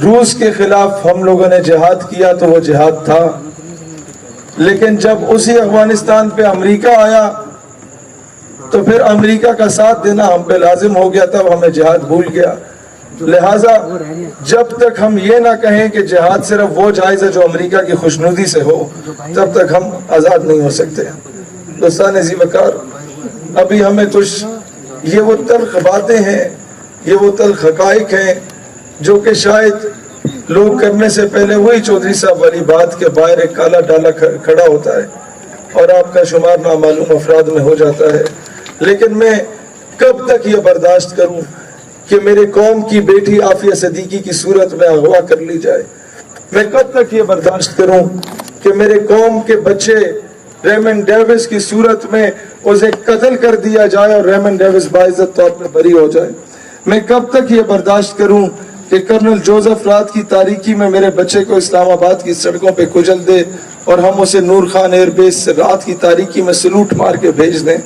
روس کے خلاف ہم لوگوں نے جہاد کیا تو وہ جہاد تھا، لیکن جب اسی افغانستان پہ امریکہ آیا تو پھر امریکہ کا ساتھ دینا ہم پہ لازم ہو گیا، تب ہمیں جہاد بھول گیا۔ لہٰذا جب تک ہم یہ نہ کہیں کہ جہاد صرف وہ جائز ہے جو امریکہ کی خوشنودی سے ہو، تب تک ہم آزاد نہیں ہو سکتے۔ دوستان ذی وقار، ابھی ہمیں کچھ یہ وہ تلخ باتیں ہیں، یہ وہ تلخ حقائق ہیں جو کہ شاید لوگ کرنے سے پہلے وہی چودھری صاحب والی بات کے باہر ایک کالا ڈالا کھڑا ہوتا ہے اور آپ کا شمار نامعلوم افراد میں ہو جاتا ہے۔ لیکن میں کب تک یہ برداشت کروں کہ میرے قوم کی بیٹی عافیہ صدیقی کی صورت میں اغوا کر لی جائے؟ میں کب تک یہ برداشت کروں کہ میرے قوم کے بچے ریمن ڈیوس کی صورت میں اسے قتل کر دیا جائے اور ریمن ڈیوس باعزت طور پر بری ہو جائے؟ میں کب تک یہ برداشت کروں کہ کرنل جوزف رات کی تاریکی میں میرے بچے کو اسلام آباد کی سڑکوں پہ کچل دے اور ہم اسے نور خان ایئر بیس سے رات کی تاریکی میں سلوٹ مار کے بھیج دیں؟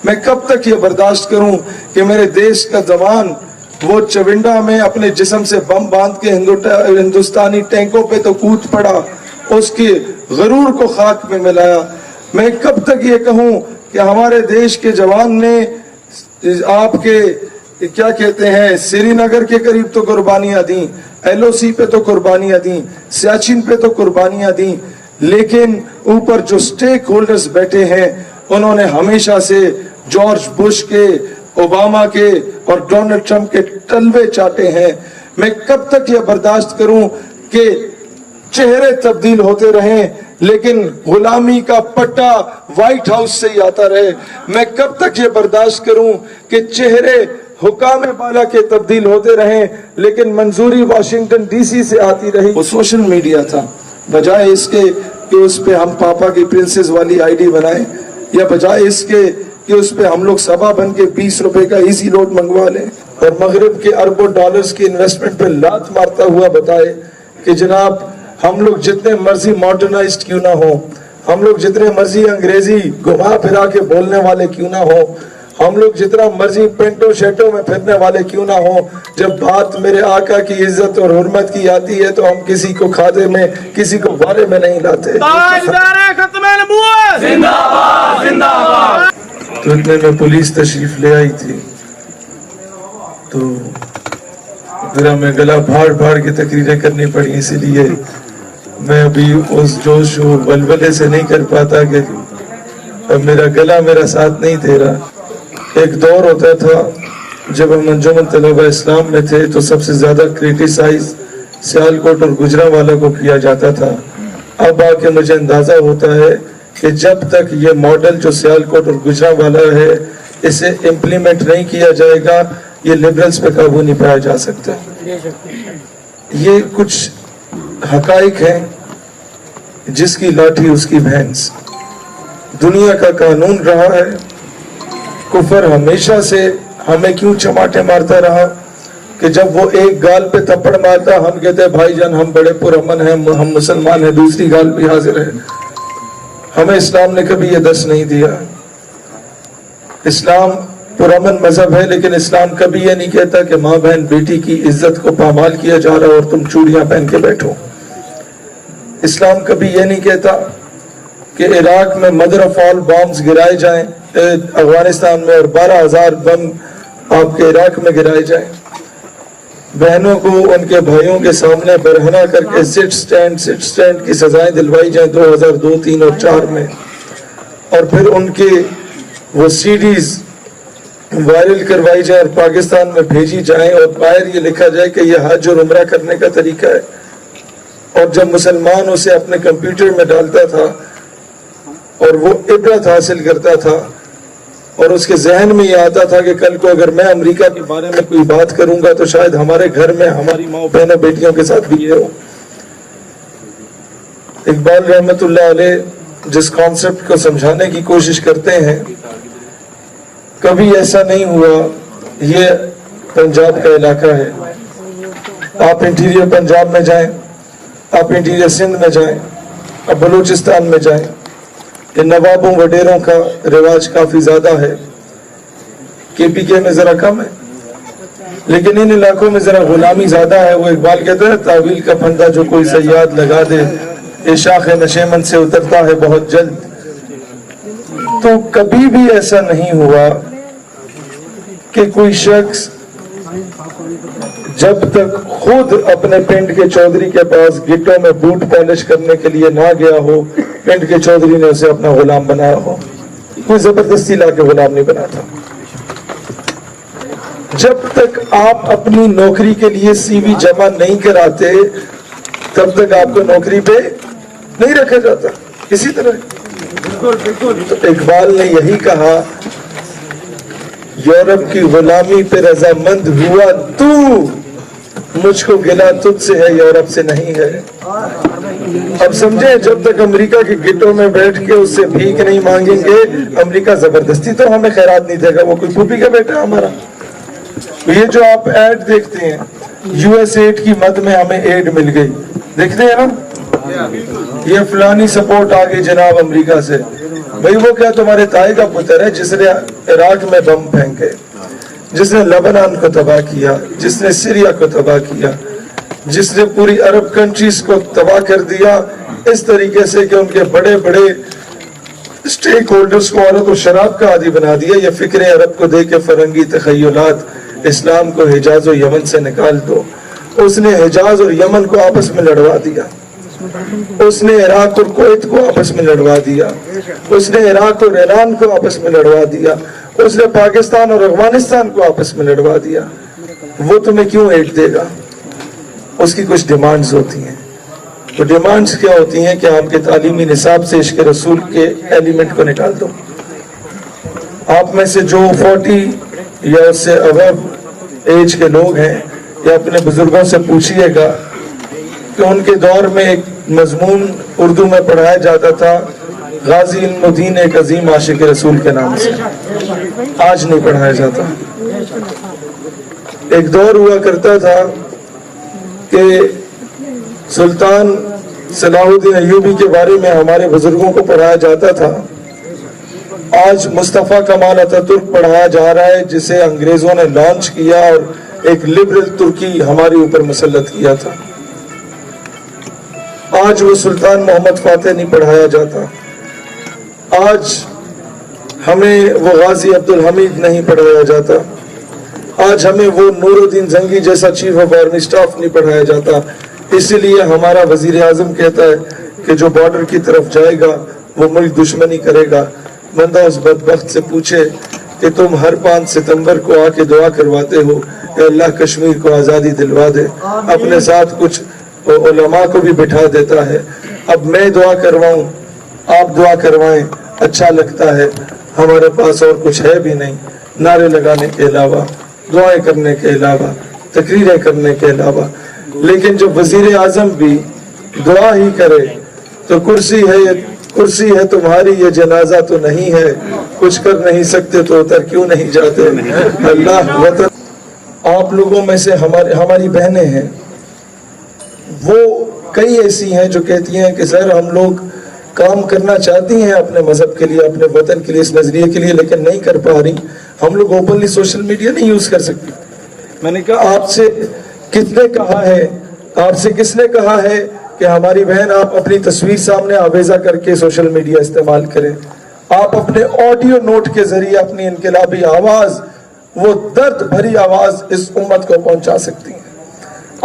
میں کب تک یہ برداشت کروں کہ میرے دیش کا جوان وہ چونڈا میں اپنے جسم سے بم باندھ کے ہندوستانی ٹینکوں پہ تو کود پڑا، اس کے غرور کو خاک میں ملایا؟ میں کب تک یہ کہوں کہ ہمارے دیش کے جوان نے آپ کے کیا کہتے ہیں سری نگر کے قریب تو قربانیاں دیں، ایل او سی پہ تو قربانیاں دیں، سیاچن پہ تو قربانیاں دیں، لیکن اوپر جو سٹیک ہولڈرز بیٹھے ہیں انہوں نے ہمیشہ سے جارج بش کے، اوباما کے اور ڈونلڈ ٹرمپ کے تلوے چاٹے ہیں۔ میں کب تک یہ برداشت کروں کہ چہرے تبدیل ہوتے رہیں لیکن غلامی کا پٹا وائٹ ہاؤس سے ہی آتا رہے؟ میں کب تک یہ برداشت کروں کہ چہرے حکام بالا کے تبدیل ہوتے رہیں لیکن منظوری واشنگٹن ڈی سی سے آتی رہی؟ وہ سوشل میڈیا تھا، بجائے اس کے کہ اس پہ ہم پاپا کی پرنسس والی آئی ڈی بنائیں، یا بجائے اس کے کہ اس پہ ہم لوگ سبا بن کے 20 روپے کا ایزی لوڈ منگوا لیں اور مغرب کے اربوں ڈالرز کی انویسٹمنٹ پہ لات مارتا ہوا بتائے کہ جناب ہم لوگ جتنے مرضی ماڈرنائزڈ کیوں نہ ہوں، ہم لوگ جتنے مرضی انگریزی گھما پھرا کے بولنے والے کیوں نہ ہوں، ہم لوگ جتنا مرضی پینٹو شیٹوں میں پھرنے والے کیوں نہ ہوں، جب بات میرے آقا کی عزت اور حرمت کی آتی ہے تو ہم کسی کو کھادے میں، کسی کو بارے میں نہیں لاتے۔ تو اتنے میں پولیس تشریف لے آئی تھی، تو ذرا میں گلا بھاڑ بھاڑ کے تقریریں کرنی پڑی، اسی لیے میں ابھی اس جوش و ولولے سے نہیں کر پاتا کہ اب میرا گلا میرا ساتھ نہیں دے رہا۔ ایک دور ہوتا تھا جب ہم انجمن طلبہ اسلام میں تھے تو سب سے زیادہ کریٹیسائز سیالکوٹ اور گجرانوالہ کو کیا جاتا تھا۔ اب آ کے مجھے اندازہ ہوتا ہے کہ جب تک یہ ماڈل جو سیالکوٹ اور گجرانوالہ ہے اسے امپلیمنٹ نہیں کیا جائے گا، یہ لبرلز پہ قابو نہیں پایا جا سکتا۔ یہ کچھ حقائق ہیں، جس کی لاٹھی اس کی بھینس۔ دنیا کا قانون رہا ہے، کفر ہمیشہ سے ہمیں کیوں چماٹے مارتا رہا کہ جب وہ ایک گال پہ تھپڑ مارتا ہم کہتے بھائی جان ہم بڑے پرامن ہیں، ہم مسلمان ہیں، دوسری گال بھی حاضر ہے۔ ہمیں اسلام نے کبھی یہ درس نہیں دیا۔ اسلام پرامن مذہب ہے، لیکن اسلام کبھی یہ نہیں کہتا کہ ماں بہن بیٹی کی عزت کو پامال کیا جا رہا اور تم چوڑیاں پہن کے بیٹھو۔ اسلام کبھی یہ نہیں کہتا کہ عراق میں مدر آف آل بامز گرائے جائیں، افغانستان میں، اور 12,000 بم آپ کے عراق میں گرائے جائیں۔ بہنوں کو ان کے بھائیوں کے سامنے برہنہ کر کے سٹ سٹینڈ کی سزائیں دلوائی جائیں 2002، 3 اور 4 میں، اور پھر ان کے وہ سی ڈیز وائرل کروائی جائیں اور پاکستان میں بھیجی جائیں اور باہر یہ لکھا جائے کہ یہ حج اور عمرہ کرنے کا طریقہ ہے۔ اور جب مسلمان اسے اپنے کمپیوٹر میں ڈالتا تھا اور وہ عبرت حاصل کرتا تھا اور اس کے ذہن میں یہ آتا تھا کہ کل کو اگر میں امریکہ کے بارے میں کوئی بات کروں گا تو شاید ہمارے گھر میں ہماری ماں بہنوں بیٹیوں کے ساتھ بھی یہ ہو۔ اقبال رحمت اللہ علیہ جس کانسیپٹ کو سمجھانے کی کوشش کرتے ہیں، کبھی ایسا نہیں ہوا۔ یہ پنجاب کا علاقہ ہے، آپ انٹیریئر پنجاب میں جائیں، آپ انٹیریئر سندھ میں جائیں، آپ بلوچستان میں جائیں، یہ نوابوں وڈیروں کا رواج کافی زیادہ ہے، کے پی کے میں ذرا کم ہے۔ لیکن ان علاقوں میں ذرا غلامی زیادہ ہے. وہ اقبال کہتا ہے تعویل کا پھندا جو کوئی صیاد لگا دے یہ شاخ نشیمن سے اترتا ہے بہت جلد. تو کبھی بھی ایسا نہیں ہوا کہ کوئی شخص جب تک خود اپنے پنڈ کے چودھری کے پاس گٹوں میں بوٹ پالش کرنے کے لیے نہ گیا ہو, پنڈ کے چودھری نے اسے اپنا غلام بنایا ہو. کوئی زبردستی لا کے غلام نہیں بنا تھا. جب تک آپ اپنی نوکری کے لیے سی وی جمع نہیں کراتے تب تک آپ کو نوکری پہ نہیں رکھا جاتا. اسی طرح تو اقبال نے یہی کہا یورپ کی غلامی پہ رضامند ہوا تو, مجھ کو گلا تجھ سے ہے یورپ سے نہیں ہے. اب سمجھیں جب تک امریکہ کے گٹوں میں بیٹھ کے اس سے بھیک نہیں مانگیں گے امریکہ زبردستی تو ہمیں خیرات نہیں دے گا. وہ کوئی پھوپھی کا بیٹا ہمارا. یہ جو آپ ایڈ دیکھتے ہیں یو ایس ایڈ کی مد میں ہمیں ایڈ مل گئی, دیکھتے ہیں نا, یہ فلانی سپورٹ آ گئی جناب امریکہ سے. بھئی وہ کیا تمہارے تائی کا پتر ہے جس نے عراق میں بم پھینکے, جس نے لبنان کو تباہ کیا, جس نے سیریا کو تباہ کیا, جس نے پوری عرب کنٹریز کو تباہ کر دیا اس طریقے سے کہ ان کے بڑے بڑے اسٹیک ہولڈرز کو عورت و شراب کا عادی بنا دیا. یہ فکر عرب کو دے کے فرنگی تخیلات اسلام کو حجاز و یمن سے نکال دو. اس نے حجاز اور یمن کو آپس میں لڑوا دیا, اس نے عراق اور کویت کو آپس میں لڑوا دیا, اس نے عراق اور ایران کو آپس میں لڑوا دیا, اس نے پاکستان اور افغانستان کو آپس میں لڑوا دیا. وہ تمہیں کیوں ایڈ دے گا؟ اس کی کچھ ڈیمانڈز ہوتی ہیں. وہ ڈیمانڈز کیا ہوتی ہیں کہ آپ کے تعلیمی نصاب سے عشق رسول کے ایلیمنٹ کو نکال دو. آپ میں سے جو 40 یا اس سے ابو ایج کے لوگ ہیں یا اپنے بزرگوں سے پوچھئے گا کہ ان کے دور میں ایک مضمون اردو میں پڑھایا جاتا تھا غازی علم الدین ایک عظیم عاشق رسول کے نام سے. آج نہیں پڑھایا جاتا. ایک دور ہوا کرتا تھا کہ سلطان صلاح الدین ایوبی کے بارے میں ہمارے بزرگوں کو پڑھایا جاتا تھا. آج مصطفیٰ کمال اتاترک پڑھایا جا رہا ہے جسے انگریزوں نے لانچ کیا اور ایک لبرل ترکی ہمارے اوپر مسلط کیا تھا. آج وہ سلطان محمد فاتح نہیں پڑھایا جاتا. آج ہمیں وہ غازی عبدالحمید نہیں پڑھایا جاتا. آج ہمیں وہ نور الدین زنگی جیسا چیف آف آرمی سٹاف نہیں پڑھایا جاتا. اسی لیے ہمارا وزیر اعظم کہتا ہے کہ جو بارڈر کی طرف جائے گا وہ ملک دشمنی کرے گا. بندہ اس بدبخت سے پوچھے کہ تم ہر 5 ستمبر کو آ کے دعا کرواتے ہو کہ اللہ کشمیر کو آزادی دلوا دے, اپنے ساتھ کچھ علماء کو بھی بٹھا دیتا ہے. اب میں دعا کرواؤں آپ دعا کروائیں اچھا لگتا ہے. ہمارے پاس اور کچھ ہے بھی نہیں نعرے لگانے کے علاوہ, دعائیں کرنے کے علاوہ, تقریریں کرنے کے علاوہ. لیکن جب وزیر اعظم بھی دعا ہی کرے تو کرسی ہے تمہاری یہ جنازہ تو نہیں ہے, کچھ کر نہیں سکتے تو اتر کیوں نہیں جاتے. اللہ وطن آپ لوگوں میں سے ہماری بہنیں ہیں, وہ کئی ایسی ہیں جو کہتی ہیں کہ سر ہم لوگ کام کرنا چاہتی ہیں اپنے مذہب کے لیے, اپنے وطن کے لیے, اس نظریے کے لیے, لیکن نہیں کر پا رہی. ہم لوگ اوپنلی سوشل میڈیا نہیں یوز کر سکتے. میں نے کہا آپ سے کتنے کہا ہے, آپ سے کس نے کہا ہے کہ ہماری بہن آپ اپنی تصویر سامنے آویزہ کر کے سوشل میڈیا استعمال کریں. آپ اپنے آڈیو نوٹ کے ذریعے اپنی انقلابی آواز, وہ درد بھری آواز اس امت کو پہنچا سکتی ہیں.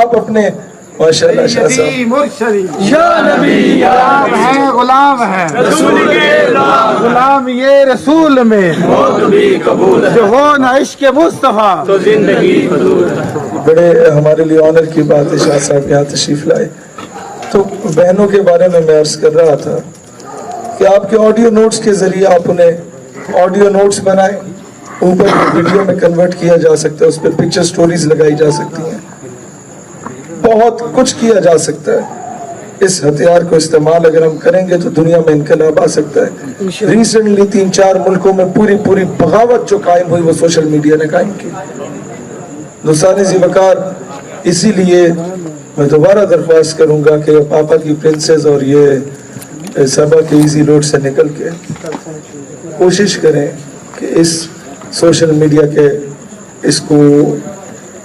آپ اپنے ماشاءاللہ شاہ صاحب یا نبی آپ ہیں غلام ہیں غلام یہ رسول میں جو ہو نہ عشق مصطفیٰ تو زندگی بڑے ہمارے لیے آنر کی بات ہے شاہ صاحب یہاں تشریف لائے. تو بہنوں کے بارے میں عرض کر رہا تھا کہ آپ کے آڈیو نوٹس کے ذریعے آپ انہیں آڈیو نوٹس بنائیں, اوپر ویڈیو میں کنورٹ کیا جا سکتا ہے, اس پہ پکچر سٹوریز لگائی جا سکتی ہیں, بہت کچھ کیا جا سکتا ہے. اس ہتھیار کو استعمال اگر ہم کریں گے تو دنیا میں انقلاب آ سکتا ہے. ریسنٹلی 3-4 ملکوں میں پوری بغاوت جو قائم ہوئی وہ سوشل میڈیا نے قائم کی. دوستان ذی وقار, اسی لیے میں دوبارہ درخواست کروں گا کہ پاپا کی پرنسز اور یہ سبا کے ایزی روڈ سے نکل کے کوشش کریں کہ اس سوشل میڈیا کے اس کو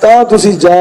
ਤਾਂ ਤੁਸੀਂ ਜਾ